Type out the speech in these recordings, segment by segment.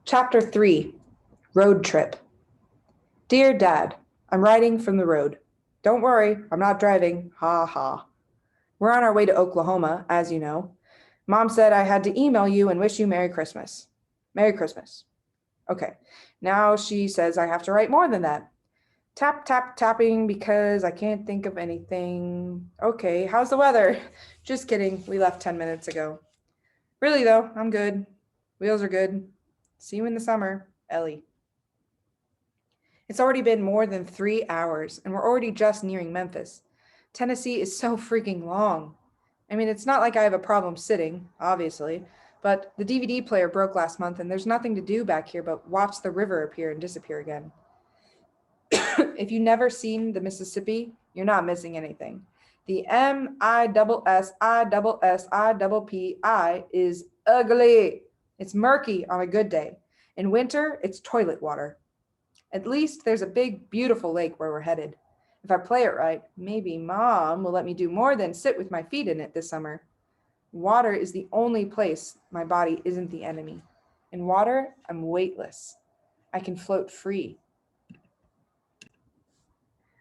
Chapter 3 Road Trip. Dear Dad, I'm writing from the road. Don't worry, I'm not driving. Ha ha. We're on our way to Oklahoma, as you know. Mom said I had to email you and wish you Merry Christmas. Merry Christmas. Okay, now she says I have to write more than that. Tap, tap, tapping because I can't think of anything. Okay, how's the weather? Just kidding, we left 10 minutes ago. Really though, I'm good. Wheels are good. See you in the summer, Ellie. It's already been more than 3 hours, and we're already just nearing Memphis. Tennessee is so freaking long. I mean, it's not like I have a problem sitting, obviously, but the DVD player broke last month, and there's nothing to do back here but watch the river appear and disappear again. If you've never seen the Mississippi, you're not missing anything. The MISSISSIPPI is ugly. It's murky on a good day. In winter, it's toilet water. At least there's a big, beautiful lake where we're headed. If I play it right, maybe Mom will let me do more than sit with my feet in it this summer. Water is the only place my body isn't the enemy. In water, I'm weightless. I can float free.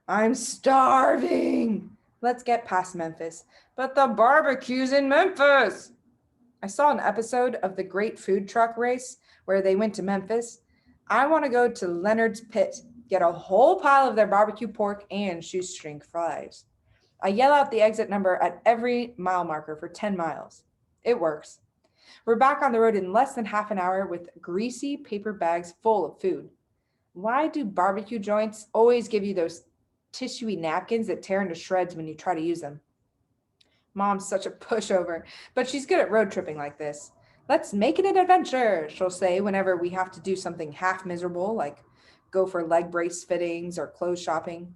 I'm starving. Let's get past Memphis. But the barbecue's in Memphis. I saw an episode of the Great Food Truck Race where they went to Memphis. I want to go to Leonard's Pit, get a whole pile of their barbecue pork and shoestring fries. I yell out the exit number at every mile marker for 10 miles. It works. We're back on the road in less than half an hour with greasy paper bags full of food. Why do barbecue joints always give you those tissuey napkins that tear into shreds when you try to use them? Mom's such a pushover, but she's good at road tripping like this. Let's make it an adventure, she'll say whenever we have to do something half miserable, like go for leg brace fittings or clothes shopping.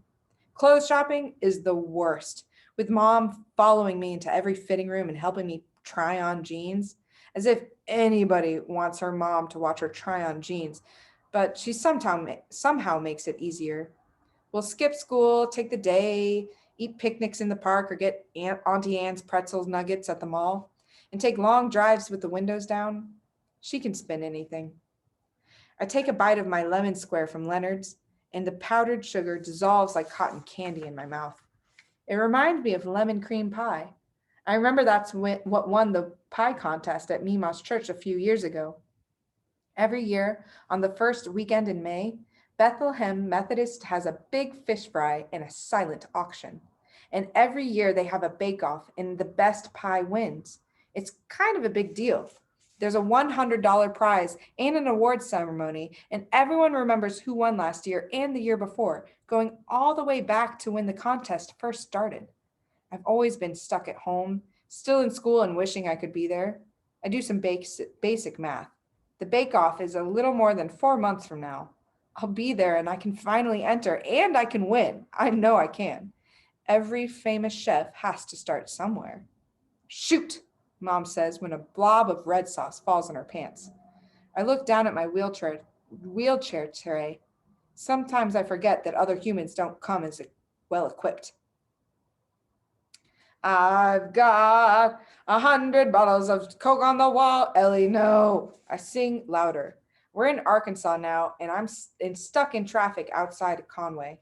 Clothes shopping is the worst, with Mom following me into every fitting room and helping me try on jeans, as if anybody wants her mom to watch her try on jeans, but she somehow makes it easier. We'll skip school, take the day, eat picnics in the park, or get Auntie Anne's pretzels nuggets at the mall, and take long drives with the windows down. She can spin anything. I take a bite of my lemon square from Leonard's, and the powdered sugar dissolves like cotton candy in my mouth. It reminds me of lemon cream pie. I remember that's what won the pie contest at Mima's church a few years ago. Every year, on the first weekend in May, Bethlehem Methodist has a big fish fry and a silent auction. And every year they have a bake-off and the best pie wins. It's kind of a big deal. There's a $100 prize and an award ceremony, and everyone remembers who won last year and the year before, going all the way back to when the contest first started. I've always been stuck at home, still in school and wishing I could be there. I do some basic math. The bake-off is a little more than 4 months from now. I'll be there and I can finally enter and I can win. I know I can. Every famous chef has to start somewhere. Shoot, Mom says when a blob of red sauce falls on her pants. I look down at my wheelchair tray. Sometimes I forget that other humans don't come as well equipped. I've got 100 bottles of Coke on the wall. Ellie, no. I sing louder. We're in Arkansas now, and I'm stuck in traffic outside Conway.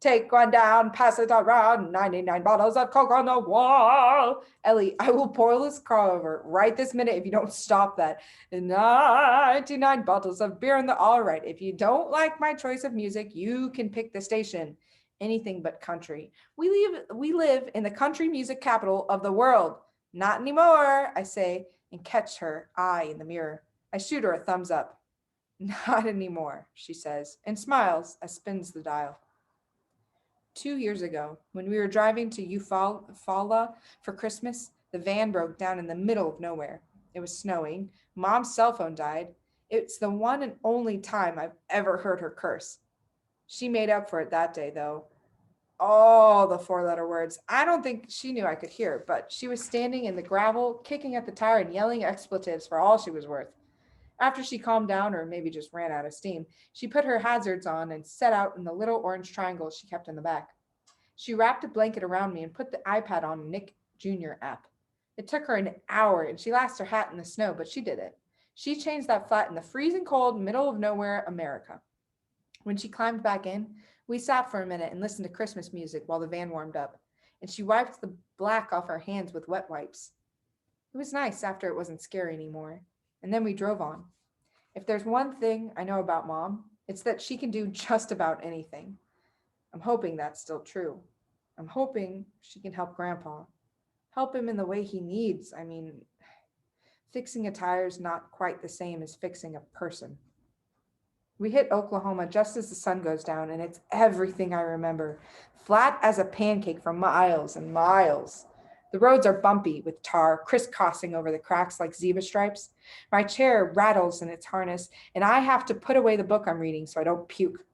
Take one down, pass it around, 99 bottles of Coke on the wall. Ellie, I will pull this car over right this minute if you don't stop that. 99 bottles of beer in the all right. If you don't like my choice of music, you can pick the station. Anything but country. We live in the country music capital of the world. Not anymore, I say, and catch her eye in the mirror. I shoot her a thumbs up. Not anymore, she says, and smiles as spins the dial. 2 years ago, when we were driving to Eufaula for Christmas, the van broke down in the middle of nowhere. It was snowing. Mom's cell phone died. It's the one and only time I've ever heard her curse. She made up for it that day, though. All the four-letter words. I don't think she knew I could hear, but she was standing in the gravel, kicking at the tire and yelling expletives for all she was worth. After she calmed down, or maybe just ran out of steam, she put her hazards on and set out in the little orange triangle she kept in the back. She wrapped a blanket around me and put the iPad on Nick Jr. app. It took her an hour, and she lost her hat in the snow, but she did it. She changed that flat in the freezing cold, middle of nowhere America. When she climbed back in, we sat for a minute and listened to Christmas music while the van warmed up, and she wiped the black off our hands with wet wipes. It was nice after it wasn't scary anymore. And then we drove on. If there's one thing I know about Mom, it's that she can do just about anything. I'm hoping that's still true. I'm hoping she can help Grandpa. Help him in the way he needs. I mean, fixing a tire is not quite the same as fixing a person. We hit Oklahoma just as the sun goes down, and it's everything I remember. Flat as a pancake for miles and miles. The roads are bumpy with tar crisscrossing over the cracks like zebra stripes. My chair rattles in its harness, and I have to put away the book I'm reading so I don't puke.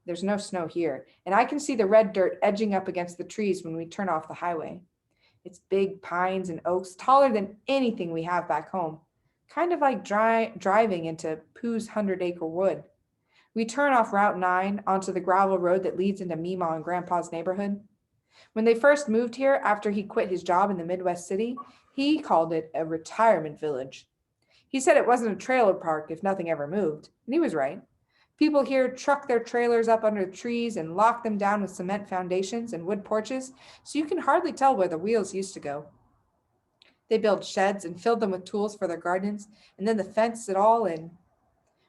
There's no snow here, and I can see the red dirt edging up against the trees when we turn off the highway. It's big pines and oaks, taller than anything we have back home. Kind of like driving into Pooh's 100-acre wood. We turn off Route 9 onto the gravel road that leads into Meemaw and Grandpa's neighborhood. When they first moved here after he quit his job in the Midwest city, he called it a retirement village. He said it wasn't a trailer park if nothing ever moved, and he was right. People here truck their trailers up under the trees and lock them down with cement foundations and wood porches, so you can hardly tell where the wheels used to go. They built sheds and filled them with tools for their gardens, and then the fence it all in.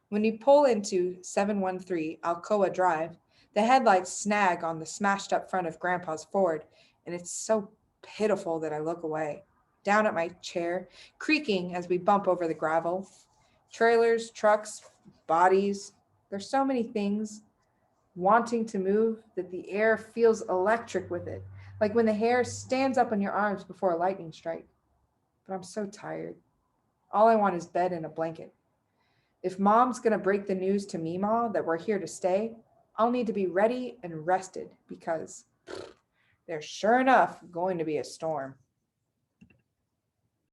When you pull into 713 Alcoa Drive, the headlights snag on the smashed up front of Grandpa's Ford, and it's so pitiful that I look away, down at my chair, creaking as we bump over the gravel. Trailers, trucks, bodies. There's so many things wanting to move that the air feels electric with it, like when the hair stands up on your arms before a lightning strike. But I'm so tired. All I want is bed and a blanket. If Mom's going to break the news to Meemaw that we're here to stay, I'll need to be ready and rested because there's sure enough going to be a storm.